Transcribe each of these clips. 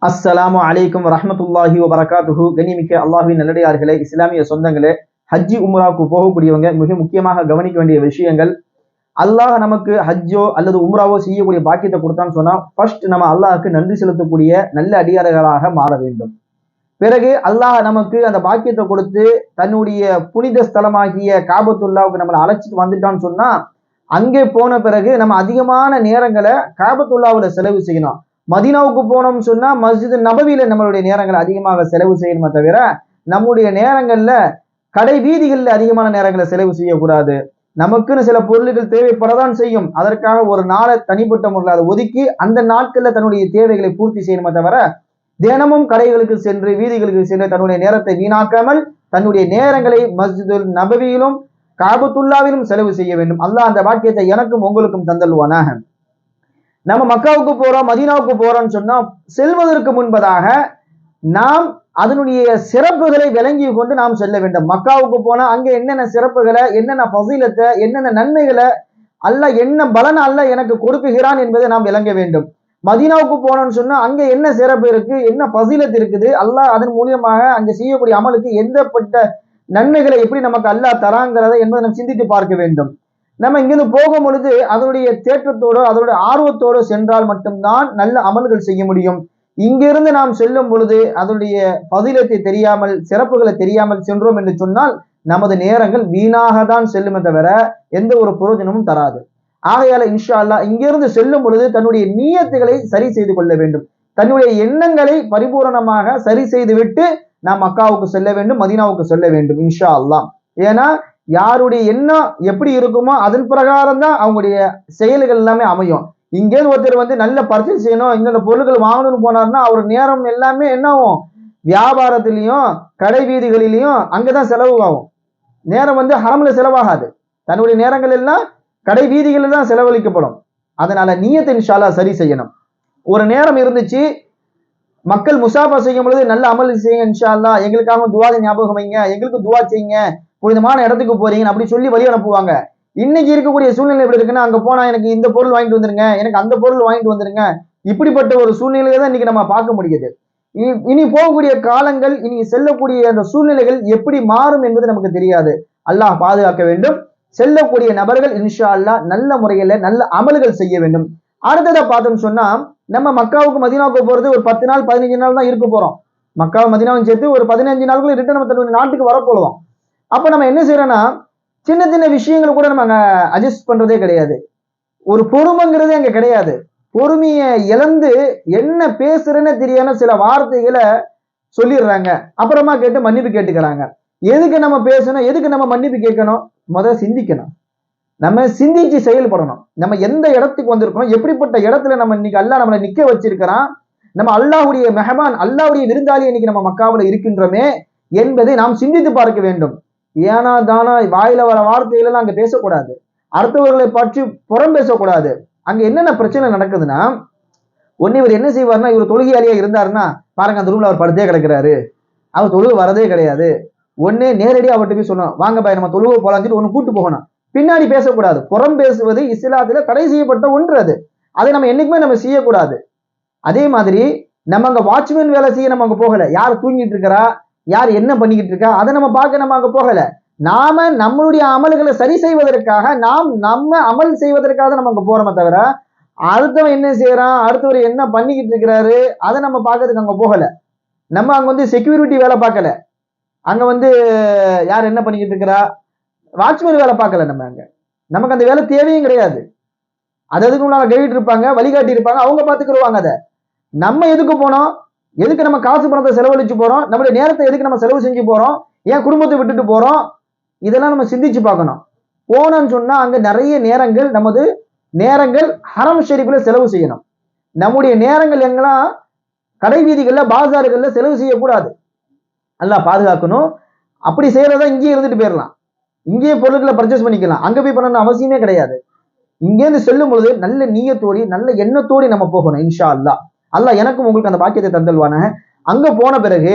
அஸ்ஸலாமு அலைக்கும் வரஹ்மத்துல்லாஹி வபரகாத்துஹு. கண்ணியமிக்க அல்லாஹ்வின் நல்லடியார்களே, இஸ்லாமிய சொந்தங்களே, ஹஜ்ஜி உம்ராவுக்கு போகக்கூடியவங்க மிக முக்கியமாக கவனிக்க வேண்டிய விஷயங்கள். அல்லாஹ் நமக்கு ஹஜ்ஜோ அல்லது உம்ராவோ செய்யக்கூடிய பாக்கியத்தை கொடுத்தான்னு சொன்னா ஃபர்ஸ்ட் நம்ம அல்லாஹ்க்கு நன்றி செலுத்தக்கூடிய நல்ல அடியார்களாக மாற வேண்டும். பிறகு அல்லாஹ் நமக்கு அந்த பாக்கியத்தை கொடுத்து தன்னுடைய புனித ஸ்தலமாகிய காபத்துல்லாவுக்கு நம்மளை அழைச்சிட்டு வந்துட்டான்னு சொன்னா அங்கே போன பிறகு நம்ம அதிகமான நேரங்களை காபத்துல்லாவுல செலவு செய்யணும். மதீனாவுக்கு போனோம்னு சொன்னா மஸ்ஜித் நபவியில நம்மளுடைய நேரங்களை அதிகமாக செலவு செய்யணுமே தவிர நம்முடைய நேரங்கள்ல கடை வீதிகள்ல அதிகமான நேரங்களை செலவு செய்யக்கூடாது. நமக்குன்னு சில பொருள்கள் தேவைப்படதான் செய்யும். அதற்காக ஒரு நாளை தனிப்பட்ட முறையில் அதை ஒதுக்கி அந்த நாட்கள்ல தன்னுடைய தேவைகளை பூர்த்தி செய்யணுமே தவிர தினமும் கடைகளுக்கு சென்று வீதிகளுக்கு சென்று தன்னுடைய நேரத்தை வீணாக்காமல் தன்னுடைய நேரங்களை மஸ்ஜிதுல் நபவியிலும் காபத்துல்லாவிலும் செலவு செய்ய வேண்டும். அல்லாஹ் அந்த வாக்கியத்தை எனக்கும் உங்களுக்கும் தந்தல்வானாக. நம்ம மக்காவுக்கு போறோம், மதீனாவுக்கு போறோம்னு சொன்னா செல்வதற்கு முன்பதாக நாம் அதனுடைய சிறப்புகளை விளங்கி கொண்டு நாம் செல்ல வேண்டும். மக்காவுக்கு போனா அங்க என்னென்ன சிறப்புகளை, என்னென்ன ஃபஸீலத்தை, என்னென்ன நன்மைகளை அல்லாஹ் என்ன பலன் அல்லாஹ் எனக்கு கொடுக்குகிறான் என்பதை நாம் விளங்க வேண்டும். மதீனாவுக்கு போனோம்னு சொன்னா அங்க என்ன சிறப்பு இருக்கு, என்ன ஃபஸீலத் இருக்குது, அல்லாஹ் அதன் மூலியமாக அங்க செய்யக்கூடிய அமலுக்கு எந்தப்பட்ட நன்மைகளை எப்படி நமக்கு அல்லாஹ் தராங்கிறத என்பதை நம்ம சிந்தித்து பார்க்க வேண்டும். நம்ம இங்கிருந்து போகும் பொழுது அதனுடைய தேற்றத்தோடு அதனுடைய ஆர்வத்தோடு சென்றால் மட்டும்தான் நல்ல அமல்கள் செய்ய முடியும். இங்கிருந்து நாம் செல்லும் பொழுது அதனுடைய ஃபஸீலத்தை தெரியாமல் சிறப்புகளை தெரியாமல் சென்றோம் என்று சொன்னால் நமது நேரங்கள் வீணாக தான் செல்லுமே தவிர எந்த ஒரு பிரயோஜனமும் தராது. ஆகையால இன்ஷா அல்லாஹ் இங்கிருந்து செல்லும் பொழுது தன்னுடைய நியத்துகளை சரி செய்து கொள்ள வேண்டும். தன்னுடைய எண்ணங்களை பரிபூரணமாக சரி செய்து விட்டு நாம் மக்காவுக்கு செல்ல வேண்டும், மதீனாவுக்கு செல்ல வேண்டும் இன்ஷா அல்லாஹ். ஏன்னா யாருடைய எண்ணம் எப்படி இருக்குமோ அதன் பிரகாரம் தான் அவங்களுடைய செயல்கள் எல்லாமே அமையும். இங்கேருந்து ஒருத்தர் நல்ல பர்ச்சேஸ் செய்யணும், இந்த பொருட்கள் வாங்கணும்னு போனார்னா அவர் நேரம் எல்லாமே என்ன ஆகும், வியாபாரத்திலையும் கடை வீதிகளிலையும் அங்கதான் செலவு ஆகும். நேரம் ஹரம்ல செலவாகாது. தன்னுடைய நேரங்கள் எல்லாம் கடை வீதிகளில் தான் செலவழிக்கப்படும். அதனால நியத்தை இன்ஷா அல்லாஹ் சரி செய்யணும். ஒரு நேரம் இருந்துச்சு மக்கள் முசாஃபா செய்யும் பொழுது நல்ல அமல் செய்யுங்க இன்ஷா அல்லாஹ், எங்களுக்காக துவாதை ஞாபகம் வைங்க, எங்களுக்கு துவா செய்யுங்க, புனிதமான இடத்துக்கு போறீங்க அப்படி சொல்லி வழி அனுப்புவாங்க. இன்னைக்கு இருக்கக்கூடிய சூழ்நிலை எப்படி இருக்குன்னா அங்க போனா எனக்கு இந்த பொருள் வாங்கிட்டு வந்துருங்க, எனக்கு அந்த பொருள் வாங்கிட்டு வந்துருங்க, இப்படிப்பட்ட ஒரு சூழ்நிலையை தான் இன்னைக்கு நம்ம பார்க்க முடியுது. இனி போகக்கூடிய காலங்கள், இனி செல்லக்கூடிய அந்த சூழ்நிலைகள் எப்படி மாறும் என்பது நமக்கு தெரியாது. அல்லாஹ் பாதுகாக்க வேண்டும். செல்லக்கூடிய நபர்கள் இன்ஷா அல்லாஹ் நல்ல முறையில நல்ல அமல்கள் செய்ய வேண்டும். அடுத்ததை பார்த்தோம்னு சொன்னா நம்ம மக்காவுக்கு மதீனாவுக்கு போறது ஒரு 10 நாள் 15 நாள் தான் இருக்க போறோம். மக்காவும் மதீனாவும் சேர்த்து ஒரு 15 நாளுக்குள்ள ரிட்டர்ன் நம்ம தன்னுடைய நாட்டுக்கு வரப்போறோம். அப்ப நம்ம என்ன செய்யறோம்னா சின்ன சின்ன விஷயங்கள் கூட நம்ம அட்ஜஸ்ட் பண்றதே கிடையாது. ஒரு பொறுமைங்கிறதே அங்க கிடையாது. பொறுமையை இழந்து என்ன பேசுறேன்னு தெரியாம சில வார்த்தைகளை சொல்லிடுறாங்க. அப்புறமா கேட்டு மன்னிப்பு கேட்டுக்கிறாங்க. எதுக்கு நம்ம பேசணும், எதுக்கு நம்ம மன்னிப்பு கேட்கணும்? முதல்ல சிந்திக்கணும். நம்ம சிந்திச்சு செயல்படணும். நம்ம எந்த இடத்துக்கு வந்திருக்கோம், எப்படிப்பட்ட இடத்துல நம்ம இன்னைக்கு அல்லாஹ் நம்மளை நிக்க வச்சிருக்கிறான், நம்ம அல்லாஹ்வுடைய மெஹமான் அல்லாஹ்வுடைய விருந்தாளி இன்னைக்கு நம்ம மக்காவுல இருக்கின்றோமே என்பதை நாம் சிந்தித்து பார்க்க வேண்டும். ஏனா தானா வாயில வர வார்த்தைகளெல்லாம் அங்க பேசக்கூடாது. அடுத்தவர்களை பற்றி புறம் பேசக்கூடாது. அங்க என்னென்ன பிரச்சனை நடக்குதுன்னா, ஒன்னு இவர் என்ன செய்வார்னா, இவர் தொழுகையாளியா இருந்தாருன்னா பாருங்க அந்த ரூம்ல அவர் படுத்தே கிடக்கிறாரு, அவர் தொழுகை வரதே கிடையாது. ஒன்னே நேரடியாக அவர்கிட்ட போய் சொல்லணும், வாங்க பாய் நம்ம தொழுகை போலான்னு ஒன்னு கூட்டு போகணும். பின்னாடி பேசக்கூடாது. புறம் பேசுவது இஸ்லாத்துல தடை செய்யப்பட்ட ஒன்று. அதை நம்ம என்னைக்குமே நம்ம செய்யக்கூடாது. அதே மாதிரி நம்ம அங்க வாட்ச்மேன் வேலை செய்ய நம்ம அங்க போகல. யார் தூங்கிட்டு இருக்கிறா, யார் என்ன பண்ணிக்கிட்டு இருக்கா அதை நம்ம பார்க்க நம்ம அங்க போகல. நாம நம்மளுடைய அமல்களை சரி செய்வதற்காக நம்ம அமல் செய்வதற்காக நம்ம அங்க போறோமே தவிர அடுத்தவன் என்ன செய்யறான், அடுத்தவர் என்ன பண்ணிக்கிட்டு இருக்கிறாரு அதை நம்ம பார்க்கறதுக்கு அங்க போகல. நம்ம அங்க செக்யூரிட்டி வேலை பார்க்கல. அங்க யார் என்ன பண்ணிக்கிட்டு இருக்கிறா, வாட்ச்மேன் வேலை பார்க்கல. நம்ம அங்க நமக்கு அந்த வேலை தேவையும் கிடையாது. அதுக்கு உள்ள கைடு இருப்பாங்க, வழிகாட்டி இருப்பாங்க, அவங்க பார்த்துக்கிடுவாங்க. அதை நம்ம எதுக்கு போனோம், எதுக்கு நம்ம காசு பணத்தை செலவழிச்சு போறோம், நம்மளுடைய நேரத்தை எதுக்கு நம்ம செலவு செஞ்சு போறோம், ஏன் குடும்பத்தை விட்டுட்டு போறோம், இதெல்லாம் நம்ம சிந்திச்சு பார்க்கணும். போனோம்னு சொன்னா அங்க நிறைய நேரங்கள் நமது நேரங்கள் ஹரம் ஷெரீஃப்ல செலவு செய்யணும். நம்முடைய நேரங்கள் எங்கெல்லாம் கடை வீதிகள்ல பாசாறுகள்ல செலவு செய்யக்கூடாது. அல்லாஹ் பாதுகாக்கணும். அப்படி செய்யறதா இங்கேயே இருந்துட்டு போயிடலாம், இங்கேயே பொருட்களை பர்ச்சேஸ் பண்ணிக்கலாம், அங்க போய் பண்ணணும் அவசியமே கிடையாது. இங்கேருந்து செல்லும் பொழுது நல்ல நீயத்தோடி நல்ல எண்ணத்தோடி நம்ம போகணும் இன்ஷா அல்லாஹ். அல்லாஹ் எனக்கும் உங்களுக்கு அந்த பாக்கியத்தை தந்தல்வான. அங்க போன பிறகு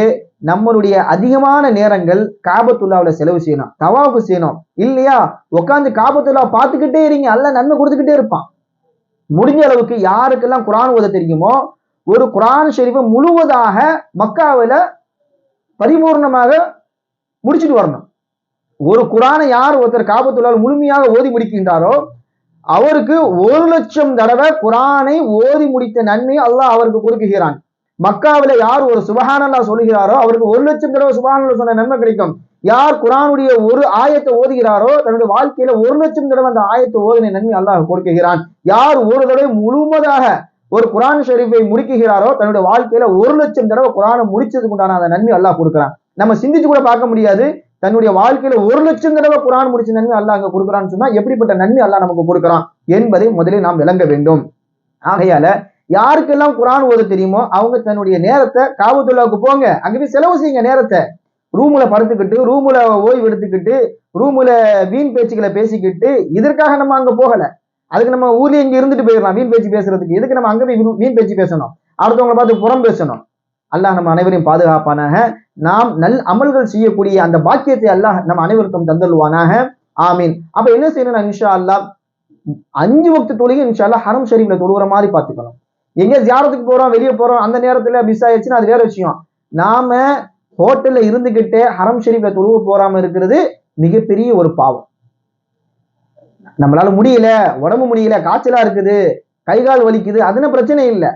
நம்மளுடைய அதிகமான நேரங்கள் காபத்துல்லாவுல செலவு செய்யணும், தவாஃப் செய்யணும். இல்லையா உட்காந்து காபத்துல்லா பார்த்துக்கிட்டே இருங்க, அல்லாஹ் நன்மை கொடுத்துக்கிட்டே இருப்பான். முடிஞ்ச அளவுக்கு யாருக்கெல்லாம் குர்ஆன் ஓத தெரியுமோ ஒரு குர்ஆன் ஷரீஃபை முழுவதாக மக்காவில பரிபூர்ணமாக முடிச்சுட்டு வரணும். ஒரு குர்ஆனை யார் ஒருத்தர் காபத்துல்லாஹ் முழுமையாக ஓதி முடிக்கின்றாரோ அவருக்கு 1,00,000 தடவை குர்ஆனை ஓதி முடித்த நன்மை அல்லாஹ் அவருக்கு கொடுக்குகிறான். மக்காவில யார் ஒரு சுபஹானல்லாஹ் சொல்லுகிறாரோ அவருக்கு 1,00,000 தடவை சுபஹானல்லாஹ் சொன்ன நன்மை கிடைக்கும். யார் குர்ஆனுடைய ஒரு ஆயத்தை ஓதுகிறாரோ தன்னுடைய வாழ்க்கையில 1,00,000 தடவை அந்த ஆயத்தை ஓதின நன்மை அல்லாஹ் கொடுக்குகிறான். யார் ஒரு தடவை முழுவதாக ஒரு குர்ஆன் ஷரீஃபை முடிக்குகிறாரோ தன்னுடைய வாழ்க்கையில 1,00,000 தடவை குர்ஆனை முடிச்சதுக்கு உண்டான அந்த நன்மை அல்லாஹ் கொடுக்குறான். நம்ம சிந்திச்சு கூட பார்க்க முடியாது. தன்னுடைய வாழ்க்கையில 1,00,000 தடவை குர்ஆன் முடிச்ச நன்மை அல்லாஹ் அங்க கொடுக்குறான்னு சொன்னா எப்படிப்பட்ட நன்மை அல்லாஹ் நமக்கு கொடுக்குறான் என்பதை முதலில் நாம் விளங்க வேண்டும். ஆகையால யாருக்கெல்லாம் குர்ஆன் ஓத தெரியுமோ அவங்க தன்னுடைய நேரத்தை காபத்துல்லாஹ்வுக்கு போங்க, அங்க போய் செலவு செய்யுங்க. நேரத்தை ரூம்ல படுத்துக்கிட்டு, ரூம்ல ஓய்வு எடுத்துக்கிட்டு, ரூம்ல வீண் பேச்சுக்களை பேசிக்கிட்டு இதற்காக நம்ம அங்க போகல. அதுக்கு நம்ம ஊர்லயே இங்க இருந்துட்டு போயிடலாம் வீண் பேச்சு பேசுறதுக்கு. எதுக்கு நம்ம அங்க போய் வீண் பேச்சு பேசணும், அடுத்தவங்களை பார்த்து புறம் பேசணும்? அல்லாஹ் நம்ம அனைவரையும் பாதுகாப்பானாக. நாம் நல் அமல்கள் செய்யக்கூடிய அந்த பாக்கியத்தை அல்லாஹ் நம்ம அனைவருக்கும் தந்தல்வானாக. ஆமீன். அப்ப என்ன செய்யணும்? இன்ஷா அல்லாஹ் 5 வக்து தொழுகை இன்ஷா அல்லாஹ் ஹரம் ஷரீஃப்ல தொழுகிற மாதிரி பார்த்துக்கணும். எங்க ஜியாரத்துக்கு போறோம், வெளியே போறோம், அந்த நேரத்துல மிஸ் ஆயிடுச்சுன்னா அது வேற விஷயம். நாம ஹோட்டல்ல இருந்துகிட்டே ஹரம் ஷரீஃப்ல தொழுக போறாம இருக்கிறது மிகப்பெரிய ஒரு பாவம். நம்மளால முடியல, உடம்பு முடியல, காய்ச்சலா இருக்குது, கை கால் வலிக்குது, அதுன்னு பிரச்சனை இல்லை.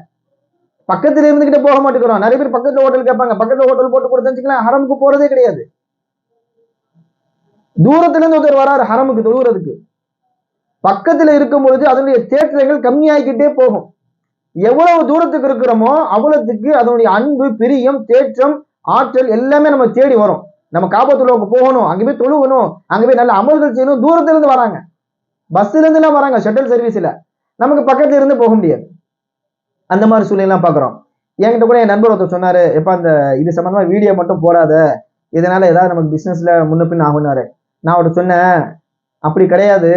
பக்கத்துல இருந்துகிட்டே போக மாட்டேங்கிறோம். நிறைய பேர் பக்கத்துல ஹோட்டல் கேட்பாங்க, பக்கத்துல ஹோட்டல் போட்டு கொடுத்துக்கலாம், ஹரமுக்கு போறதே கிடையாது. தூரத்துல இருந்து ஒருத்தர் வராரு ஹரமுக்கு தொழுகிறதுக்கு, பக்கத்துல இருக்கும் பொழுது அதனுடைய தேற்றங்கள் கம்மியாகிக்கிட்டே போகும். எவ்வளவு தூரத்துக்கு இருக்கிறோமோ அவ்வளவுக்கு அதனுடைய அன்பு, பிரியம், தேற்றம், ஆற்றல் எல்லாமே நம்ம தேடி வரும். நம்ம காபத்துல்லாஹ்வுக்கு போகணும், அங்க போய் தொழுகணும், அங்க போய் நல்ல அமல்கள் செய்யணும். தூரத்துல இருந்து வராங்க, பஸ்ல இருந்து எல்லாம் வராங்க, ஷட்டில் சர்வீஸ்ல. நமக்கு பக்கத்துல இருந்து போக முடியாது. அந்த மாதிரி சூழ்நிலாம் பாக்குறோம். என்கிட்ட கூட என் நண்பர் ஒருத்தர் சொன்னாரு, எப்ப அந்த இது சம்பந்தமா வீடியோ மட்டும் போடாத, இதனால ஏதாவது நமக்கு பிசினஸ்ல முன்ன பின் ஆகுனாரு. நான் அவர்கிட்ட சொன்னேன், அப்படி கிடையாது.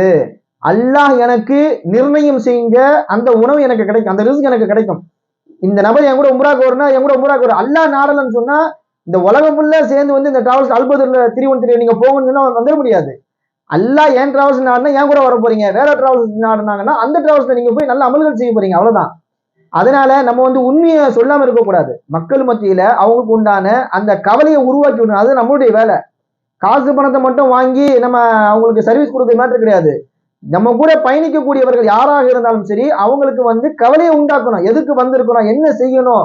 அல்லாஹ் எனக்கு நிர்ணயம் செஞ்ச அந்த உணவு எனக்கு கிடைக்கும், அந்த ரிஸ்க் எனக்கு கிடைக்கும். இந்த நபர் என் கூட உம்ராக்கு வரணும், என் கூட உம்ராக்கு வரும். அல்லாஹ் நாடலன்னு சொன்னா இந்த உலகம் ஃபுல்லா சேர்ந்து வந்து இந்த டிராவல்ஸ் அல்பதுல 313 நீங்க போகணும்னு சொன்னா வந்துட முடியாது. அல்லாஹ் ஏன் டிராவல்ஸ் நாடுனா ஏன் கூட வர போறீங்க, வேற டிராவல்ஸ் நாடுனாங்கன்னா அந்த டிராவல்ஸ்ல நீங்க போய் நல்ல அமல்கள் செய்ய போறீங்க, அவ்வளவுதான். அதனால நம்ம வந்து உண்மையை சொல்லாம இருக்கக்கூடாது. மக்கள் மத்தியில அவங்களுக்கு உண்டான அந்த கவலையை உருவாக்கி விடணும். அது நம்மளுடைய வேலை. காசு பணத்தை மட்டும் வாங்கி நம்ம அவங்களுக்கு சர்வீஸ் கொடுக்க மாற்ற கிடையாது. நம்ம கூட பயணிக்கக்கூடியவர்கள் யாராக இருந்தாலும் சரி, அவங்களுக்கு வந்து கவலையை உண்டாக்கணும். எதுக்கு வந்திருக்கணும், என்ன செய்யணும்,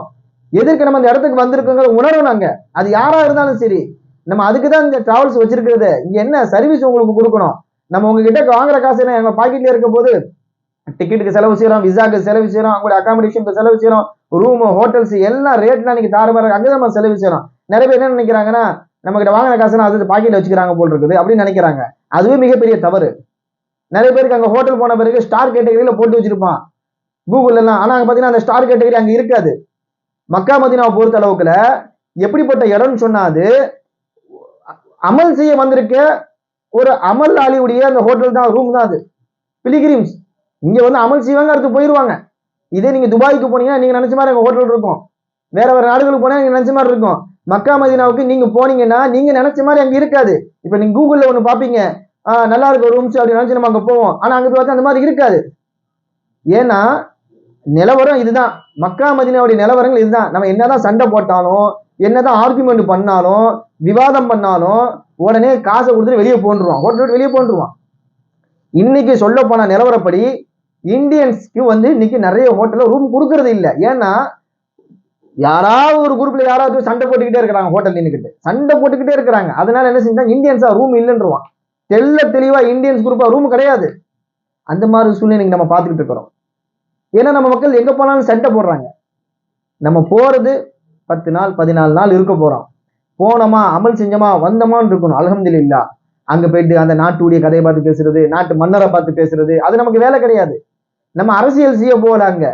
எதற்கு நம்ம இந்த இடத்துக்கு வந்திருக்கோங்கிற உணரணும். அங்க அது யாரா இருந்தாலும் சரி, நம்ம அதுக்குதான் இந்த டிராவல்ஸ் வச்சிருக்கிறது. இங்க என்ன சர்வீஸ் உங்களுக்கு கொடுக்கணும். நம்ம உங்ககிட்ட வாங்குற காசு என்ன எங்க பாக்கெட்ல இருக்க போது டிக்கெட்டுக்கு செலவு செய்யறோம், விசாக்கு செலவு செய்யறோம், அவங்களுடைய அகாமடேஷனுக்கு செலவு செய்யறோம், ரூம், ஹோட்டல்ஸ் எல்லாம் ரேட்லாம் நீங்க தாறுமாறு அங்கதான் நம்ம செலவு செய்யறோம். நிறைய பேர் என்ன நினைக்கிறாங்கன்னா, நம்ம கிட்ட வாங்கின காசுனா அது பாக்கெட்ல வச்சுக்கிறாங்க போல் இருக்குது அப்படின்னு நினைக்கிறாங்க. அதுவே மிகப்பெரிய தவறு. நிறைய பேருக்கு அங்க ஹோட்டல் போன பிறகு ஸ்டார் கேட்டகரியில போட்டு வச்சிருப்பான் கூகுள்ல எல்லாம். ஆனா அங்க பாத்தீங்கன்னா அந்த ஸ்டார் கேட்டகரி அங்க இருக்காது. மக்கா மதீனாவை பொறுத்த அளவுக்குல எப்படிப்பட்ட இடம்னு சொன்னா, அது அமல் செய்ய வந்திருக்க ஒரு அமல் ஆளியுடைய அந்த ஹோட்டல் தான், ரூம் தான் அது. பிலிகிரிம்ஸ் இங்க வந்து அமல் செய்வாங்க, அடுத்து போயிருவாங்க. இதே நீங்க துபாய்க்கு போனீங்கன்னா நீங்க நினைச்ச மாதிரி அங்க ஹோட்டல் இருக்கும். வேற வேற நாடுகளுக்கு போனா நீங்க நினைச்ச மாதிரி இருக்கும். மக்கா மதீனாவுக்கு நீங்க போனீங்கன்னா நீங்க நினைச்ச மாதிரி அங்க இருக்காது. இப்ப நீங்க கூகுள்ல ஒண்ணு பாப்பீங்க, நல்லா இருக்க ரூம்ஸ் அப்படின்னு நினைச்சு நம்ம அங்க போவோம். ஆனா அங்க போய் அந்த மாதிரி இருக்காது. ஏன்னா நிலவரம் இதுதான், மக்கா மதீனாவுடைய நிலவரங்கள் இதுதான். நம்ம என்னதான் சண்டை போட்டாலும், என்னதான் ஆர்குமெண்ட் பண்ணாலும், விவாதம் பண்ணாலும் உடனே காசை கொடுத்துட்டு வெளியே போன்றுவான், ஹோட்டல் விட்டு வெளியே போன்றுவான். இன்னைக்கு சொல்ல போன நிலவரப்படி இந்தியன்ஸ்க்கு வந்து இன்னைக்கு நிறைய ஹோட்டல்ல ரூம் கொடுக்கறது இல்லை. ஏன்னா யாராவது ஒரு குரூப்ல யாராவது சண்டை போட்டுக்கிட்டே இருக்கிறாங்க, ஹோட்டல் நின்றுக்கிட்டு சண்டை போட்டுக்கிட்டே இருக்கிறாங்க. அதனால என்ன செஞ்சாங்க, இந்தியன்ஸா ரூம் இல்லைன்றுவான். தெளிவா இந்தியன்ஸ் குரூப்பா ரூம் கிடையாது. அந்த மாதிரி சூழ்நிலை நம்ம பார்த்துக்கிட்டு இருக்கிறோம். ஏன்னா நம்ம மக்கள் எங்க போனாலும் சண்டை போடுறாங்க. நம்ம போறது 10 நாள் 14 நாள் இருக்க போறோம். போனோமா, அமல் செஞ்சோமா, வந்தோமான்னு இருக்கணும். அல்ஹம்துலில்லாஹ். அங்க போயிட்டு அந்த நாட்டுடைய கதையை பார்த்து பேசுறது, நாட்டு மன்னரை பார்த்து பேசுறது, அது நமக்கு வேலை கிடையாது. நம்ம அரசியல் செய்ய போல, அங்க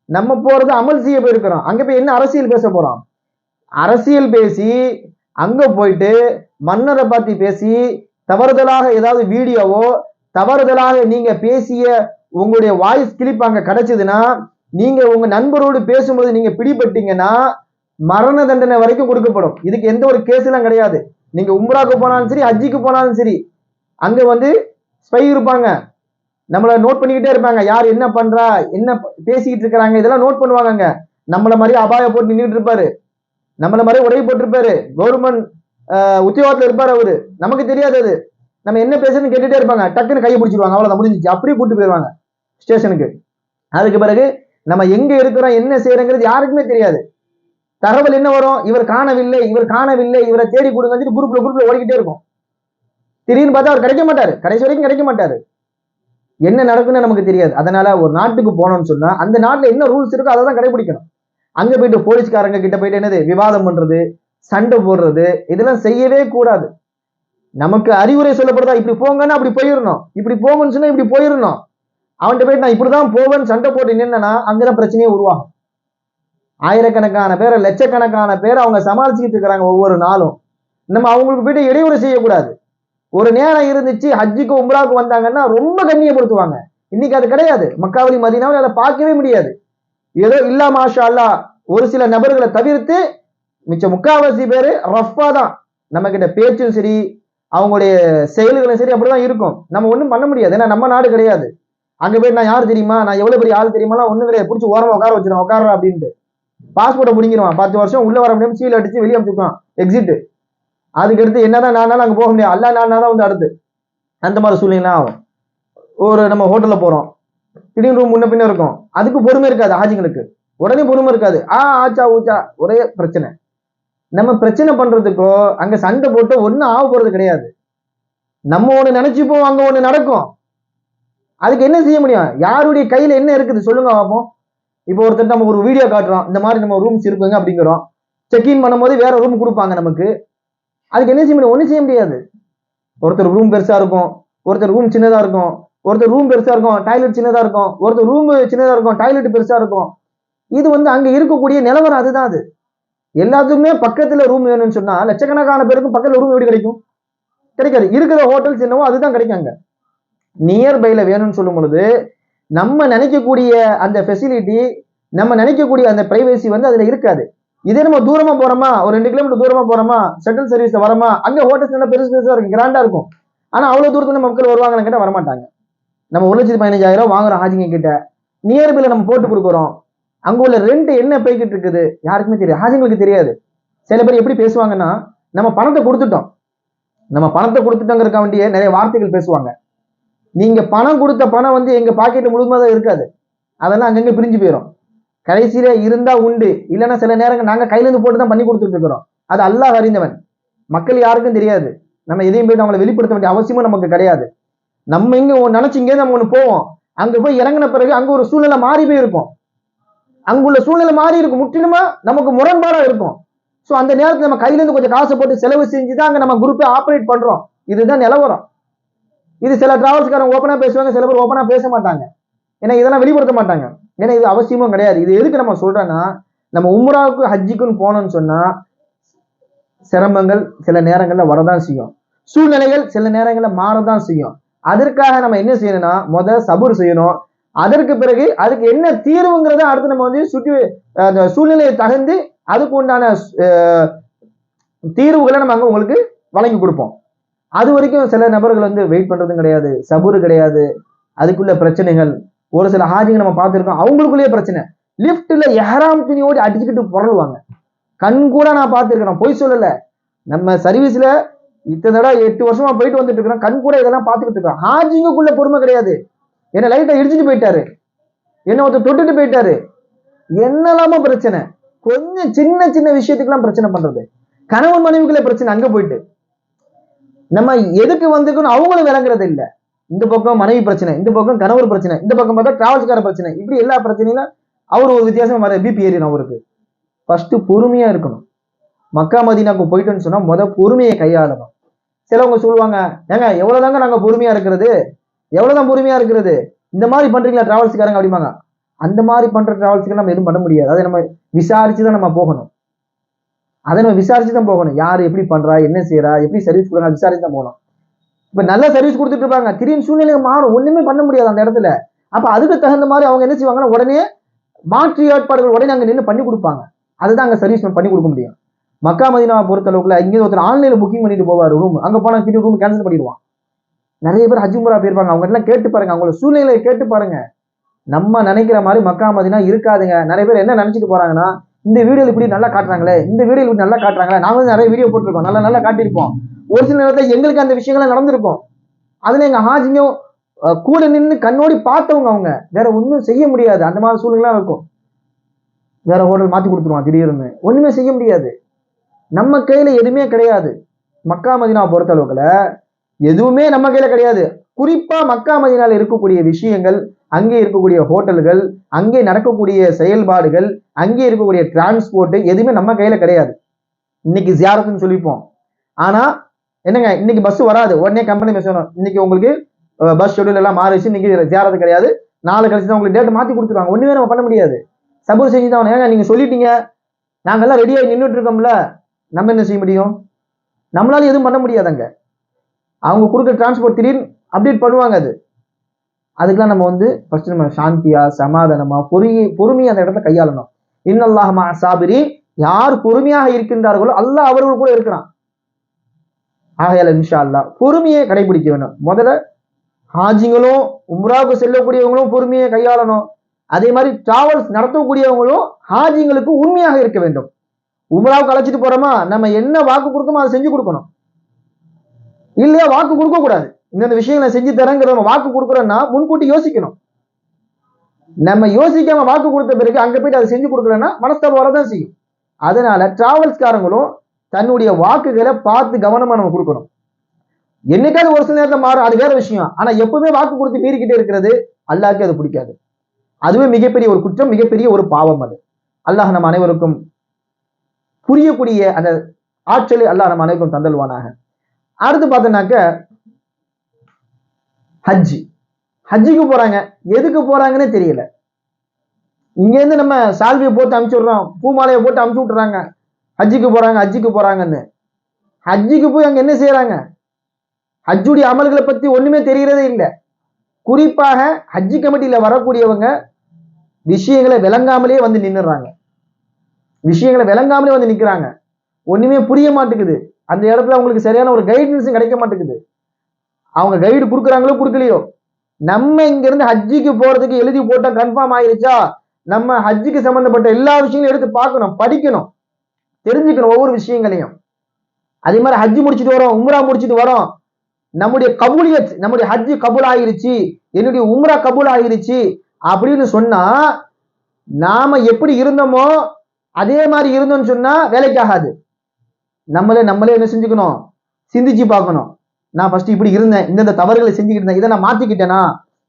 நம்ம போறது அமல் செய்ய போயிருக்கிறோம். அங்க போய் என்ன அரசியல் பேச போறோம்? அரசியல் பேசி அங்க போயிட்டு மன்னரை பார்த்து பேசி தவறுதலாக ஏதாவது வீடியோவோ, தவறுதலாக நீங்க பேசிய உங்களுடைய வாய்ஸ் கிளிப் அங்க கிடைச்சதுன்னா, நீங்க உங்க நண்பரோடு பேசும்போது நீங்க பிடிபட்டீங்கன்னா மரண தண்டனை வரைக்கும் கொடுக்கப்படும். இதுக்கு எந்த ஒரு கேஸ் எல்லாம் கிடையாது. நீங்க உம்ராக்கு போனாலும் சரி, ஹஜ்ஜிக்கு போனாலும் சரி, அங்க வந்து ஸ்பை இருப்பாங்க, நம்மள நோட் பண்ணிக்கிட்டே இருப்பாங்க. யார் என்ன பண்றா, என்ன பேசிக்கிட்டு இருக்கிறாங்க, இதெல்லாம் நோட் பண்ணுவாங்க. நம்மள மாதிரி அபாய போட்டு நின்றுட்டு இருப்பாரு, நம்மள மாதிரி உடை போட்டிருப்பாரு, கவர்மெண்ட் உத்தியோகத்துல இருப்பாரு அவரு, நமக்கு தெரியாது அது. நம்ம என்ன பேசுறதுன்னு கேட்டுட்டே இருப்பாங்க, டக்குன்னு கையை பிடிச்சிருவாங்க, அவ்வளவுதான் முடிஞ்சிச்சு, அப்படியே கூட்டு போயிருவாங்க ஸ்டேஷனுக்கு. அதுக்கு பிறகு நம்ம எங்க இருக்கிறோம் என்ன செய்யறோங்கிறது யாருக்குமே தெரியாது. தகவல் என்ன வரும், இவர் காணவில்லை, இவர் காணவில்லை, இவரை தேடி கொடுங்க, குரூப்ல ஓடிக்கிட்டே இருக்கும். திடீர்னு பார்த்தா அவர் கிடைக்க மாட்டாரு, கடைசி வரைக்கும் கிடைக்க மாட்டாரு. என்ன நடக்குன்னு நமக்கு தெரியாது. அதனால ஒரு நாட்டுக்கு போனோம்னு சொன்னா அந்த நாட்டுல என்ன ரூல்ஸ் இருக்கோ அதை தான் கடைபிடிக்கணும். அங்க போயிட்டு போலீஸ்காரங்க கிட்ட போயிட்டு என்னது விவாதம் பண்றது, சண்டை போடுறது, இதெல்லாம் செய்யவே கூடாது. நமக்கு அறிவுரை சொல்லப்படுதா, இப்படி போங்கன்னா அப்படி போயிடணும், இப்படி போங்கன்னு சொன்னா இப்படி போயிடணும். அவன்கிட்ட போயிட்டு நான் இப்படிதான் போவேன்னு சண்டை போட்டு நின்னா அங்கதான் பிரச்சனையே உருவாகும். ஆயிரக்கணக்கான பேரை, லட்சக்கணக்கான பேரை அவங்க சமாளிச்சுக்கிட்டு இருக்கிறாங்க ஒவ்வொரு நாளும். நம்ம அவங்களுக்கு போயிட்டு இடையூறு செய்யக்கூடாது. ஒரு நேரம் இருந்துச்சு ஹஜ்ஜுக்கு உம்ராவுக்கு வந்தாங்கன்னா ரொம்ப கண்ணியப்படுத்துவாங்க. இன்னைக்கு அது கிடையாது. மக்காவலி மதீனாவில் அதை பார்க்கவே முடியாது. ஏதோ இல்லா மாஷா அல்லா ஒரு சில நபர்களை தவிர்த்து மிச்ச முக்காவாசி பேரு ரஃபா தான். நம்ம கிட்ட பேச்சும் சரி, அவங்களுடைய செயல்களும் சரி அப்படிதான் இருக்கும். நம்ம ஒண்ணும் பண்ண முடியாது, ஏன்னா நம்ம நாடு கிடையாது. அங்க போயிட்டு நான் யாரு தெரியுமா, நான் எவ்வளவு பெரிய ஆள் தெரியுமா, ஒண்ணும் கிடையாது, பிடிச்சி ஓரமா உட்கார வச்சிருவோம், உட்கார அப்படின்ட்டு பாஸ்போர்ட்டை முடிங்கிடுவான். 10 வருஷம் உள்ள வர முடியாம சீல் அடிச்சு வெளியே அனுப்பிச்சுப்பான், எக்ஸிட். அதுக்கடுத்து என்னதான் நானாலும் அங்க போக முடியாது, அல்லா நானா தான் வந்து அடுத்து. அந்த மாதிரி சூழ்நிலை ஆகும். ஒரு நம்ம ஹோட்டல்ல போறோம், திடீர்னு ரூம் முன்ன பின்ன இருக்கும், அதுக்கு பொறுமை இருக்காது ஹாஜிங்களுக்கு, உடனே பொறுமை இருக்காது, ஆச்சா ஊச்சா ஒரே பிரச்சனை. நம்ம பிரச்சனை பண்றதுக்கோ அங்க சண்டை போட்டு ஒன்னும் ஆக போறது கிடையாது. நம்ம ஒண்ணு நினைச்சுப்போம், அங்க ஒண்ணு நடக்கும். அதுக்கு என்ன செய்ய முடியும், யாருடைய கையில என்ன இருக்குது சொல்லுங்க பார்ப்போம். இப்போ ஒருத்தர் நம்ம ஒரு வீடியோ காட்டுறோம், இந்த மாதிரி நம்ம ரூம்ஸ் இருக்குங்க அப்படிங்கிறோம், செக்இன் பண்ணும்போது வேற ரூம் கொடுப்பாங்க நமக்கு, அதுக்கு என்ன செய்ய முடியும், ஒன்றும் செய்ய முடியாது. ஒருத்தர் ரூம் பெருசா இருக்கும், ஒருத்தர் ரூம் சின்னதா இருக்கும், ஒருத்தர் ரூம் பெருசா இருக்கும் டாய்லெட் சின்னதா இருக்கும், ஒருத்தர் ரூம் சின்னதா இருக்கும் டாய்லெட் பெருசா இருக்கும். இது வந்து அங்க இருக்கக்கூடிய நிலவரம் அதுதான். அது எல்லாத்துக்குமே பக்கத்துல ரூம் வேணும்னு சொன்னா லட்சக்கணக்கான பேருக்கும் பக்கத்துல ரூம் எப்படி கிடைக்கும், கிடைக்காது. இருக்கிற ஹோட்டல்ஸ் என்னவோ அதுதான் கிடைக்காங்க. நியர்பைல வேணும்னு சொல்லும் பொழுது நம்ம நினைக்கக்கூடிய அந்த ஃபெசிலிட்டி, நம்ம நினைக்கக்கூடிய அந்த பிரைவேசி வந்து அதுல இருக்காது. இதே நம்ம தூரமா போறோமா, ஒரு 2 கிலோமீட்டர் தூரமா போறோமா, ஷட்டில் சர்வீஸ் வரமா, அங்க ஹோட்டல்ஸ் நல்லா பெருசு பெருசா இருக்கும், கிராண்டா இருக்கும். ஆனா அவ்வளவு தூரத்துல மக்கள் வருவாங்கன்னு கேட்டா வரமாட்டாங்க. நம்ம 1,15,000 வாங்குறோம் ஹாஜிங்க கிட்ட, நியர்பைல நம்ம போட்டு கொடுக்குறோம், அங்க உள்ள ரெண்ட் என்ன போய்கிட்டு இருக்குது யாருக்குமே தெரியாது, ஹாஜிங்களுக்கு தெரியாது. சில பேர் எப்படி பேசுவாங்கன்னா, நம்ம பணத்தை கொடுத்துட்டோம், நம்ம பணத்தை கொடுத்துட்டோங்கிறக்க வேண்டிய நிறைய வார்த்தைகள் பேசுவாங்க. நீங்க பணம் கொடுத்த பணம் வந்து எங்க பாக்கெட்ல முழுமையாக இருக்காது, அதெல்லாம் அங்கங்க பிரிஞ்சு போயிடும். கடைசியில இருந்தா உண்டு, இல்லைன்னா சில நேரங்கள் நாங்க கையில இருந்து போட்டு தான் பண்ணி கொடுத்துட்டு இருக்கிறோம். அது அல்லாஹ் அறிந்தவன், மக்கள் யாருக்கும் தெரியாது. நம்ம எதையும் போயிட்டு அவங்களை வெளிப்படுத்த வேண்டிய அவசியமும் நமக்கு கிடையாது. நம்ம இங்க நினைச்சு இங்கே நம்ம ஒண்ணு போவோம், அங்க போய் இறங்கின பிறகு அங்க ஒரு சூழ்நிலை மாறி போய் இருக்கும், அங்குள்ள சூழ்நிலை மாறி இருக்கும், முற்றிலுமா நமக்கு முரண்பாடா இருக்கும். சோ அந்த நேரத்துல நம்ம கையில இருந்து கொஞ்சம் காசை போட்டு செலவு செஞ்சுதான் அங்க நம்ம குரூப்பை ஆப்ரேட் பண்றோம். இதுதான் நிலவரம். இது சில டிராவல்ஸ்காரங்க ஓப்பனா பேசுவாங்க, சில பேர் ஓப்பனா பேச மாட்டாங்க, ஏன்னா இதெல்லாம் வெளிப்படுத்த மாட்டாங்க. ஏன்னா இது அவசியமும் கிடையாது. இது எதுக்கு நம்ம சொல்றோம்னா, நம்ம உம்ராவுக்கு ஹஜ்ஜிக்குன்னு போனோம்னு சொன்னா சிரமங்கள் சில நேரங்கள்ல வரதான் செய்யும், சூழ்நிலைகள் சில நேரங்கள்ல மாறதான் செய்யும். அதற்காக நம்ம என்ன செய்யணும்னா சபூர் செய்யணும். அதற்கு பிறகு அதுக்கு என்ன தீர்வுங்கிறத அடுத்து நம்ம வந்து சுற்றி அந்த சூழ்நிலையை தகுந்து அதுக்கு உண்டான தீர்வுகளை நம்ம அங்க உங்களுக்கு வழங்கி கொடுப்போம். அது வரைக்கும் சில நபர்கள் வந்து வெயிட் பண்றதும் கிடையாது, சபூர் கிடையாது, அதுக்குள்ள பிரச்சனைகள். ஒரு சில ஹாஜிங்க நம்ம பார்த்திருக்கோம், அவங்களுக்குள்ளேயே பிரச்சனை, லிப்ட்ல எஹராம் துணியோடு அடிச்சுக்கிட்டு புரளுவாங்க. கண் கூட நான் பார்த்திருக்கிறோம், பொய் சொல்லல. நம்ம சர்வீஸ்ல இத்தனை தடவை 8 வருஷமா போயிட்டு வந்துட்டு இருக்கிறோம், கண் கூட இதெல்லாம் பார்த்துக்கிட்டு இருக்கோம். ஹாஜிங்குள்ள பொறுமை கிடையாது. என்ன லைட்டை இடிச்சுட்டு போயிட்டாரு, என்ன ஒருத்தர் தொட்டுட்டு போயிட்டாரு, என்னெல்லாமோ பிரச்சனை. கொஞ்சம் சின்ன சின்ன விஷயத்துக்குலாம் பிரச்சனை பண்றது, கணவன் மனைவிக்குள்ள பிரச்சனை. அங்க போயிட்டு நம்ம எதுக்கு வந்துக்கணும் அவங்களும் விளங்குறது இல்லை. இந்த பக்கம் மனைவி பிரச்சனை, இந்த பக்கம் கணவர் பிரச்சனை, இந்த பக்கம் பார்த்தா டிராவல்ஸ்கார பிரச்சனை, இப்படி எல்லா பிரச்சனையும் அவர் ஒரு வித்தியாசம் வர பிபி ஏறிடும் அவருக்கு. ஃபர்ஸ்ட் பொறுமையா இருக்கணும். மக்கா மதீனாக்கு போயிட்டோன்னு சொன்னா பொறுமையை கையாளணும். சிலவங்க சொல்லுவாங்க, ஏங்க எவ்வளவுதாங்க நாங்க பொறுமையா இருக்கிறது, எவ்வளவுதான் பொறுமையா இருக்கிறது, இந்த மாதிரி பண்றீங்களா டிராவல்ஸ்காரங்க அப்படிம்பாங்க. அந்த மாதிரி பண்ற டிராவல்ஸ்க்கு நம்ம எதுவும் பண்ண முடியாது. அதை நம்ம விசாரிச்சுதான் நம்ம போகணும். அதை நம்ம விசாரிச்சுதான் போகணும். யாரு எப்படி பண்றா, என்ன செய்யறா, எப்படி சர்வீஸ் கொடுங்க விசாரிச்சு தான் போகணும். இப்ப நல்ல சர்வீஸ் கொடுத்துட்டு இருப்பாங்க, திடீர்னு சூழ்நிலை மாறும், ஒண்ணுமே பண்ண முடியாது அந்த இடத்துல. அப்ப அதுக்கு தகுந்த மாதிரி அவங்க என்ன செய்வாங்கன்னா உடனே மாற்று ஏற்பாடுகள் உடனே அங்க நின்று பண்ணி கொடுப்பாங்க. அதுதான் அங்க சர்வீஸ் பண்ணி கொடுக்க முடியும். மக்கா மதீனாவை பொறுத்த அளவுக்குல இங்கே ஒருத்தர் ஆன்லைன்ல புக்கிங் பண்ணிட்டு போவாரு ரூம், அங்க போனா திடீர் ரூம் கேன்சல் பண்ணிடுவான். நிறைய பேர் ஹஜ் உம்ரா போயிருப்பாங்க, அவங்க எல்லாம் கேட்டு பாருங்க, அவங்களோட சூழ்நிலையை கேட்டு பாருங்க. நம்ம நினைக்கிற மாதிரி மக்கா மதீனா இருக்காதுங்க. நிறைய பேர் என்ன நினைச்சிட்டு போறாங்கன்னா, இந்த வீடியோல இப்படி நல்லா காட்டுறாங்களே, இந்த வீடியோல இப்படி நல்லா காட்டுறாங்களே, நாங்க வந்து நிறைய வீடியோ போட்டிருக்கோம், நல்லா நல்லா காட்டியிருப்போம். ஒரு சில நேரத்தில் எங்களுக்கு அந்த விஷயங்கள்லாம் நடந்திருக்கும். அதுல எங்க ஹாஜிங்க கூட நின்று கண்ணோடி பார்த்தவங்க, அவங்க வேற ஒன்றும் செய்ய முடியாது. அந்த மாதிரி சூழ்நிலை இருக்கும். வேற ஹோட்டல் மாத்தி கொடுத்துருவான் திடீர்னு, ஒண்ணுமே செய்ய முடியாது. நம்ம கையில எதுவுமே கிடையாது. மக்கா மதீனா பொறுத்த அளவுக்குல எதுவுமே நம்ம கையில கிடையாது. குறிப்பா மக்கா மதீனால இருக்கக்கூடிய விஷயங்கள், அங்கே இருக்கக்கூடிய ஹோட்டல்கள், அங்கே நடக்கக்கூடிய செயல்பாடுகள், அங்கே இருக்கக்கூடிய டிரான்ஸ்போர்ட் எதுவுமே நம்ம கையில கிடையாது. இன்னைக்கு ஜியாரத்துன்னு சொல்லிப்போம். ஆனா என்னங்க, இன்னைக்கு பஸ் வராது, உடனே கம்பெனி பேசணும், இன்னைக்கு உங்களுக்கு பஸ் ஷெட்யூல் எல்லாம் மாறிச்சு, இன்னைக்கு ஜியாரத்து கிடையாது, நாளை கழிச்சு தான் உங்களுக்கு டேட் மாத்தி கொடுத்துருவாங்க. ஒண்ணுமே நம்ம பண்ண முடியாது. சபூர் செஞ்சு தான். ஏங்க நீங்க சொல்லிட்டீங்க, நாங்கெல்லாம் ரெடியாகி நின்றுட்டு இருக்கோம்ல, நம்ம என்ன செய்ய முடியும்? நம்மளால எதுவும் பண்ண முடியாதுங்க. அவங்க கொடுக்குற டிரான்ஸ்போர்ட் திடீர்னு அப்டேட் பண்ணுவாங்க. அதுக்கெல்லாம் நம்ம வந்து ஃபர்ஸ்ட் நம்ம சாந்தியா, சமாதானமா, பொறுமையா அந்த இடத்த கையாளணும். இன்னல்லாஹ் மஅ ஸாபிரீன், யார் பொறுமையாக இருக்கின்றார்களோ அல்லாஹ் அவர்கள் கூட இருக்கிறான். ஆகையால இன்ஷா அல்லாஹ் பொறுமையை கடைபிடிக்க வேண்டும். முதல்ல ஹாஜிங்களும் உம்ராவுக்கு செல்லக்கூடியவங்களும் பொறுமையை கையாளணும். அதே மாதிரி டிராவல்ஸ் நடத்தக்கூடியவங்களும் ஹாஜிங்களுக்கு உண்மையாக இருக்க வேண்டும். உம்ராவுக்கு அழைச்சிட்டு போறோமா, நம்ம என்ன வாக்கு கொடுத்தோமோ அதை செஞ்சு கொடுக்கணும். இல்லையா வாக்கு கொடுக்க கூடாது. இந்த விஷயங்களை செஞ்சு தரேங்கிற வாக்கு கொடுக்குறோம்னா முன்கூட்டி யோசிக்கணும். நம்ம யோசிக்காம வாக்கு கொடுத்த பிறகு அங்க போயிட்டு அதை செஞ்சு கொடுக்கலன்னா மனஸ்தாபம் வரதான் செய்யும். அதனால டிராவல்ஸ்காரங்களும் தன்னுடைய வாக்குகளை பார்த்து கவனமா நம்ம கொடுக்கணும். என்னைக்காவது ஒரு சில நேரத்தில் மாறும், அது வேற விஷயம். ஆனா எப்பவுமே வாக்கு கொடுத்து மீறிக்கிட்டே இருக்கிறது அல்லாஹ்க்கு அது பிடிக்காது. அதுவே மிகப்பெரிய ஒரு குற்றம், மிகப்பெரிய ஒரு பாவம். அது அல்லாஹ் நம்ம அனைவருக்கும் புரியக்கூடிய அந்த ஆற்றலை அல்லாஹ் நம்ம அனைவருக்கும் தந்தல்வானாக. அடுத்து பார்த்தோம்னாக்க ஹஜ்ஜுக்கு போறாங்க. எதுக்கு போறாங்கன்னே தெரியல. இங்க இருந்து நம்ம சால்வியை போட்டு அமுச்சு விடுறோம், பூமாலையை போட்டு அமுச்சு விட்டுறாங்க, ஹஜ்ஜுக்கு போறாங்கன்னு. ஹஜ்ஜுக்கு போய் அங்க என்ன செய்யறாங்க? ஹஜ்ஜுடைய அமல்களை பத்தி ஒண்ணுமே தெரியறதே இல்லை. குறிப்பாக ஹஜ்ஜி கமிட்டியில வரக்கூடியவங்க விஷயங்களை விளங்காமலே வந்து நின்னுறாங்க. நிக்கிறாங்க. ஒண்ணுமே புரிய மாட்டேங்குது. அந்த இடத்துல அவங்களுக்கு சரியான ஒரு கைடன்ஸும் கிடைக்க மாட்டேங்குது. அவங்க கைடு கொடுக்குறாங்களோ கொடுக்கலையோ, நம்ம இங்க இருந்து ஹஜ்ஜிக்கு போறதுக்கு எழுதி போட்டா கன்ஃபார்ம் ஆயிருச்சா, நம்ம ஹஜ்ஜுக்கு சம்பந்தப்பட்ட எல்லா விஷயங்களும் எடுத்து பார்க்கணும், படிக்கணும், தெரிஞ்சுக்கணும் ஒவ்வொரு விஷயங்களையும். அதே மாதிரி ஹஜ்ஜி முடிச்சுட்டு வரோம், உம்ரா முடிச்சுட்டு வரோம், நம்முடைய கபூலியத், நம்முடைய ஹஜ்ஜி கபூல் ஆயிருச்சு, என்னுடைய உம்ரா கபூல் ஆயிருச்சு அப்படின்னு சொன்னா, நாம எப்படி இருந்தோமோ அதே மாதிரி இருந்தோம்னு சொன்னா வேலைக்கு ஆகாது. நம்மளே என்ன செஞ்சுக்கணும், சிந்திச்சு பார்க்கணும். நான் ஃபர்ஸ்ட் இப்படி இருந்தேன், இந்த தவறுகளை செஞ்சுக்கிட்டு இருந்தேன், இதை நான் மாத்திக்கிட்டேனா,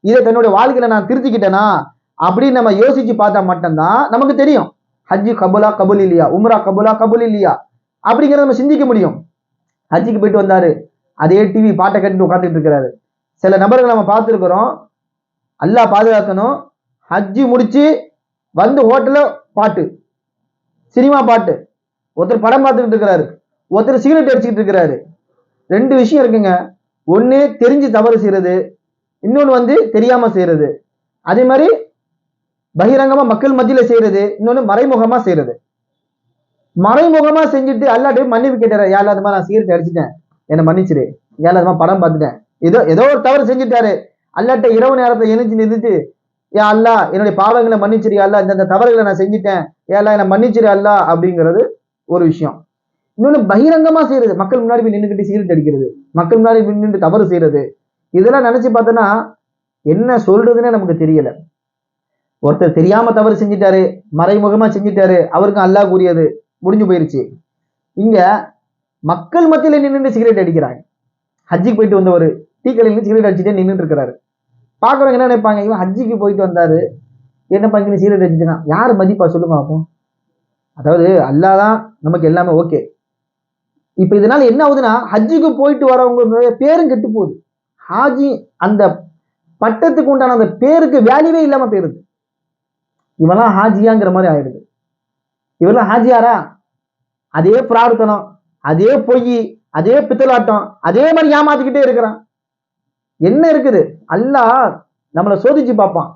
இதை தன்னுடைய வாழ்க்கையில நான் திருத்திக்கிட்டேனா அப்படின்னு நம்ம யோசிச்சு பார்த்தா மட்டும்தான் நமக்கு தெரியும் ஹஜ்ஜி கபூலா கபூல் இல்லையா, உம்ரா கபூலா கபூல் இல்லையா அப்படிங்கிறத நம்ம சிந்திக்க முடியும். ஹஜ்ஜிக்கு போயிட்டு வந்தாரு, அதே டிவி பாட்டை கட்டிட்டு உட்காந்துட்டு இருக்கிறாரு. சில நபர்கள் நம்ம பார்த்துருக்கிறோம், அல்லாஹ் பாதுகாக்கணும், ஹஜ்ஜி முடிச்சு வந்து ஹோட்டல்ல பாட்டு, சினிமா பாட்டு, ஒருத்தர் படம் பார்த்துக்கிட்டு இருக்கிறாரு, ஒருத்தர் சிகரெட் அடிச்சுக்கிட்டு இருக்கிறாரு. ரெண்டு விஷயம் இருக்குங்க. ஒண்ணு தெரிஞ்சு தவறு செய்யறது, இன்னொன்னு வந்து தெரியாம செய்யறது. அதே மாதிரி பகிரங்கமா மக்கள் மத்தியில செய்யறது, இன்னொன்னு மறைமுகமா செய்யறது. மறைமுகமா செஞ்சுட்டு அல்லாஹ்ட்ட மன்னிப்பு கேட்டாரு, யா அல்லாஹ் நான் சிகரெட் அடிச்சிட்டேன், என்ன மன்னிச்சிரு, யா அல்லாஹ் படம் பார்த்துட்டேன், ஏதோ ஒரு தவறு செஞ்சுட்டாரு. அல்லாஹ்ட்ட இரவு நேரத்தை எழுந்து நிறுத்தி, யா அல்லாஹ் என்னுடைய பாவங்களை மன்னிச்சிரு, யா அல்லாஹ் இந்த தவறுகளை நான் செஞ்சுட்டேன், யா அல்லாஹ் என்ன மன்னிச்சிரு அல்லாஹ் அப்படிங்கிறது ஒரு விஷயம். இன்னொன்னு பகிரங்கமா செய்யறது, மக்கள் முன்னாடி போய் நின்றுக்கிட்டு சிகரெட் அடிக்கிறது, மக்கள் முன்னாடி நின்று தவறு செய்யறது. இதெல்லாம் நினைச்சு பார்த்தோன்னா என்ன சொல்றதுன்னே நமக்கு தெரியல. ஒருத்தர் தெரியாம தவறு செஞ்சுட்டாரு, மறைமுகமா செஞ்சுட்டாரு, அவருக்கும் அல்லாஹ் கூறியது முடிஞ்சு போயிருச்சு. இங்க மக்கள் மத்தியில நின்று சிகரெட் அடிக்கிறாங்க. ஹஜ்ஜிக்கு போயிட்டு வந்த ஒரு டீ கடையில் சிகரெட் அடிச்சுட்டே நின்றுட்டு இருக்கிறாரு. பாக்குறவங்க என்ன நினைப்பாங்க, இவன் ஹஜ்ஜிக்கு போயிட்டு வந்தாரு, என்ன பண்ணி சிகரெட் அடிச்சுட்டான், யாரு மதிப்பா சொல்லுங்க அப்போ? அதாவது அல்லாஹ் தான் நமக்கு எல்லாமே ஓகே. இப்ப இதனால என்ன ஆகுதுன்னா, ஹஜ்ஜுக்கு போயிட்டு வரவங்க பேரும் கெட்டு போகுது. ஹாஜி அந்த பட்டத்துக்கு உண்டான அந்த பேருக்கு வேல்யூவே இல்லாம போயிருது. இவெல்லாம் ஹாஜியாங்கிற மாதிரி ஆயிடுது. இவெல்லாம் ஹாஜியாரா? அதே பிரார்த்தனம், அதே பொய், அதே பித்தலாட்டம், அதே மாதிரி ஏமாத்திக்கிட்டே இருக்கிறான். என்ன இருக்குது? அல்லாஹ் நம்மளை சோதிச்சு பார்ப்பான்.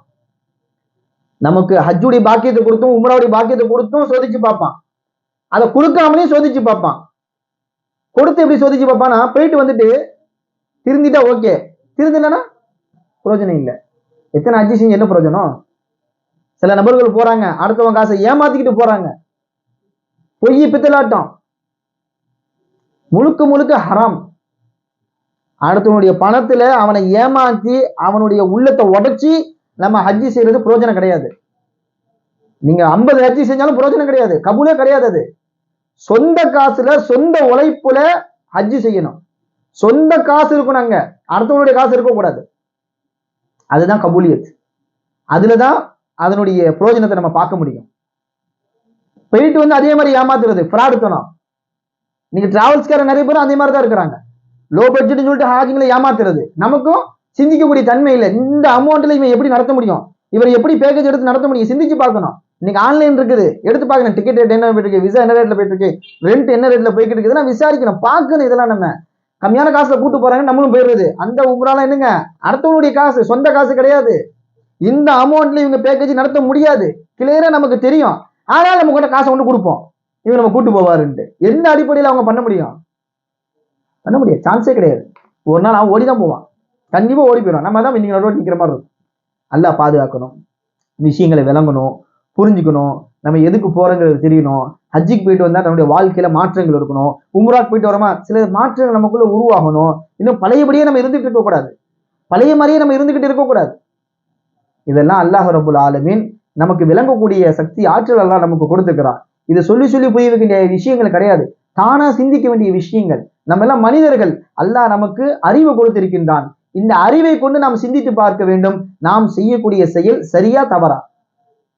நமக்கு ஹஜ்ஜுடைய பாக்கியத்தை கொடுத்தும் உம்ராவுடைய பாக்கியத்தை கொடுத்தும் சோதிச்சு பார்ப்பான். அதை கொடுக்காமலே சோதிச்சு பார்ப்பான். கொடுத்து எப்படி சோதிச்சு பார்ப்பானா, போயிட்டு வந்துட்டு திருந்திட்டா ஓகே, திருந்தலன்னா பிரயோஜனம் இல்லை. எத்தனை ஹஜ்ஜி செஞ்சு என்ன பிரயோஜனம்? சில நபர்கள் போறாங்க, அடுத்தவங்க காசை ஏமாத்திக்கிட்டு போறாங்க. பொய் பித்தலாட்டம், முழுக்க முழுக்க ஹராம். அடுத்தவனுடைய பணத்துல அவனை ஏமாத்தி அவனுடைய உள்ளத்தை உடைச்சி நம்ம ஹஜ்ஜி செய்யறது பிரயோஜனம் கிடையாது. நீங்க 50 ஹஜ்ஜி செஞ்சாலும் பிரயோஜனம் கிடையாது, கபூலே கிடையாது. அது சொந்த காசுல சொந்த உழைப்புல ஹஜ்ஜி செய்யணும். சொந்த காசு இருக்கணும், அங்க அடுத்தவனுடைய காசு இருக்கக்கூடாது. அதுதான் கபூலியத். அதுலதான் அதனுடைய பிரயோஜனத்தை நம்ம பார்க்க முடியும். போயிட்டு வந்து அதே மாதிரி ஏமாத்துறது, ஃப்ராடுத்தனம். நீங்க டிராவல்ஸ்கார நிறைய பேரும் அதே மாதிரி தான் இருக்கிறாங்க. லோ பட்ஜெட்னு சொல்லிட்டு ஹாஜிங்களை ஏமாத்துறது. நமக்கும் சிந்திக்கக்கூடிய தன்மை இல்லை. இந்த அமௌண்ட்ல இவன் எப்படி நடத்த முடியும், இவர் எப்படி பேக்கேஜ் எடுத்து நடத்த முடியும், சிந்திச்சு பார்க்கணும். இன்னைக்கு ஆன்லைன் இருக்குது, எடுத்து பார்க்கணும். டிக்கெட் ரேட் என்ன போயிட்டு இருக்கு, விசா என்ன ரேட்ல போயிட்டு இருக்கு, ரெண்ட் என்ன ரேட்ல போயிட்டு இருக்குதுன்னா விசாரிக்கணும், பார்க்கணும். இதெல்லாம் நம்ம கம்மியான காசுல கூட்டு போறாங்க, நம்மளும் போயிடுறது. அந்த உம்ராலாம் என்னங்க, அடுத்தவனுடைய காசு, சொந்த காசு கிடையாது. இந்த அமௌண்ட்ல இவங்க பேக்கேஜ் நடத்த முடியாது, கிளியரா நமக்கு தெரியும். ஆனால் நம்ம கூட காசை கொண்டு கொடுப்போம், இவங்க நம்ம கூட்டு போவாருன்ட்டு. எந்த அடிப்படையில் அவங்க பண்ண முடியும்? பண்ண முடியாது, சான்ஸே கிடையாது. ஒரு நாள் அவன் ஓடிதான் போவான், கண்டிப்பா ஓடி போயிடும். நம்ம தான் இன்னைக்கு நடுவோடு நிற்கிற மாதிரி இருக்கும். நல்லா பாதுகாக்கணும், விஷயங்களை விளங்கணும், புரிஞ்சுக்கணும். நம்ம எதுக்கு போறோங்கிறது தெரியணும். ஹஜ்ஜிக்கு போயிட்டு வந்தா நம்முடைய வாழ்க்கையில மாற்றங்கள் இருக்கணும். உம்ராக்கு போயிட்டு வரமா சில மாற்றங்கள் நமக்குள்ள உருவாகணும். இன்னும் பழையபடியே நம்ம இருந்துட்டு இருக்கக்கூடாது, பழைய மாதிரியே நம்ம இருந்துகிட்டு இருக்கக்கூடாது. இதெல்லாம் அல்லாஹ் ரப்புல் ஆலமீன் நமக்கு விளங்கக்கூடிய சக்தி, ஆற்றல் எல்லாம் நமக்கு கொடுத்துக்கிறான். இதை சொல்லி சொல்லி புரிய வைக்க வேண்டிய விஷயங்கள் கிடையாது, தானா சிந்திக்க வேண்டிய விஷயங்கள். நம்ம எல்லாம் மனிதர்கள், அல்லாஹ் நமக்கு அறிவு கொடுத்திருக்கின்றான். இந்த அறிவை கொண்டு நாம் சிந்தித்து பார்க்க வேண்டும். நாம் செய்யக்கூடிய செயல் சரியா தவறா,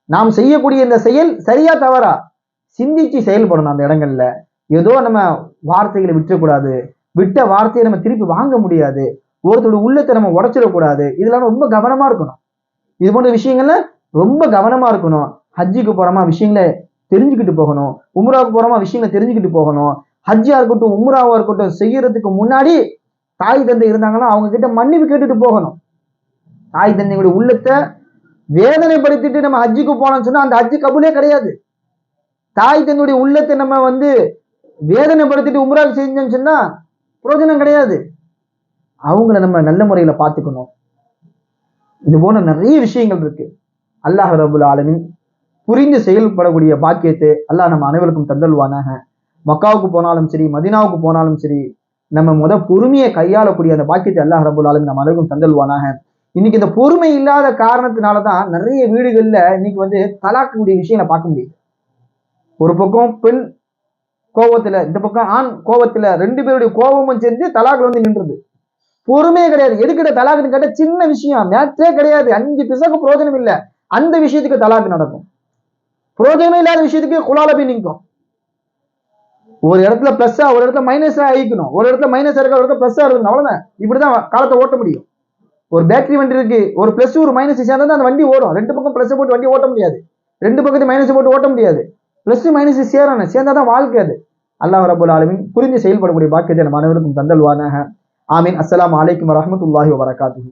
நாம் செய்யக்கூடிய இந்த செயல் சரியா தவறா, சிந்திச்சு செயல்படணும். அந்த இடங்கள்ல ஏதோ நம்ம வார்த்தைகளை விட்டுறக்கூடாது, விட்ட வார்த்தையை நம்ம திருப்பி வாங்க முடியாது, ஒருத்தரோட உள்ளத்தை நம்ம உடைச்சிடக்கூடாது. இதெல்லாம் ரொம்ப கவனமா இருக்கணும். இது போன்ற விஷயங்கள்ல ரொம்ப கவனமா இருக்கணும். ஹஜ்ஜுக்கு போறோமா விஷயங்களை தெரிஞ்சுக்கிட்டு போகணும், உம்ராவுக்கு போறோமா விஷயங்களை தெரிஞ்சுக்கிட்டு போகணும். ஹஜ்ஜா இருக்கட்டும் உம்ராவா இருக்கட்டும் செய்யறதுக்கு முன்னாடி தாய் தந்தை இருந்தாங்கன்னா அவங்க கிட்ட மன்னிப்பு கேட்டுட்டு போகணும். தாய் தந்தையுடைய உள்ளத்தை வேதனைப்படுத்திட்டு நம்ம ஹஜ்ஜுக்கு போனோம்னு சொன்னா அந்த ஹஜ்ஜு கபூலே கிடையாது. தாய் தந்தையுடைய உள்ளத்தை நம்ம வேதனைப்படுத்திட்டு உம்ரா செஞ்சோம்னு சொன்னா பிரயோஜனம் கிடையாது. அவங்கள நம்ம நல்ல முறையில பார்த்துக்கணும். இது போன்ற நிறைய விஷயங்கள் இருக்கு. அல்லாஹ் ரப்புல் ஆலமீன் புரிந்து செயல்படக்கூடிய பாக்கியத்தை அல்லாஹ் நம்ம அனைவருக்கும் தந்தல்வானாக. மக்காவுக்கு போனாலும் சரி, மதீனாவுக்கு போனாலும் சரி, நம்ம பொறுமையை கையாளக்கூடிய அந்த பாக்கியத்தை அல்லாஹ் ரப்புல் ஆலமீன் நம்ம அனைவருக்கும் தந்தல்வானாக. இன்னைக்கு இந்த பொறுமை இல்லாத காரணத்தினாலதான் நிறைய வீடுகள்ல இன்னைக்கு தலாக்குடைய விஷயங்களை பார்க்க முடியுது. ஒரு பக்கம் பெண் கோபத்துல, இந்த பக்கம் ஆண் கோபத்துல, ரெண்டு பேருடைய கோபமும் சேர்ந்து தலாக்கு நின்றுது. பொறுமையே கிடையாது. எதுக்கிட்ட தலாக்குன்னு கேட்ட சின்ன விஷயம், மேட்சே கிடையாது, 5 பிசகு பிரோஜனம் இல்லை. அந்த விஷயத்துக்கு தலாக்கு நடக்கும். பிரோஜனமே இல்லாத விஷயத்துக்கு குலால போய் நிற்கும். ஒரு இடத்துல பிளஸ்ஸா, ஒரு இடத்துல மைனஸா ஆயிக்கணும், ஒரு இடத்துல மைனஸ் இருக்க, ஒரு இடத்துல பிளஸ்ஸா இருக்கணும். அவ்வளவுதான். இப்படிதான் காலத்தை ஓட்ட முடியும். ஒரு பேட்டரி வண்டி இருக்கு, ஒரு பிளஸ் ஒரு மைனஸ் சேர்ந்தா அந்த வண்டி ஓடும். ரெண்டு பக்கம் பிளஸ் போட்டு வண்டி ஓட்ட முடியாது, ரெண்டு பக்கத்து மைனஸ் போட்டு ஓட்ட முடியாது. பிளஸ் மைனஸ் சேர்ந்தாதான் வாழ்க்கை. அது அல்லாஹ் ரப்புல் ஆலமீன் புரிந்து செயல்படக்கூடிய பாக்கியத்தை நம்ம அனைவருக்கும் தந்தல்வானாக. ஆமீன். அஸ்ஸலாமு அலைக்கும் வரஹ்மத்துல்லாஹி வபரகாத்துஹு.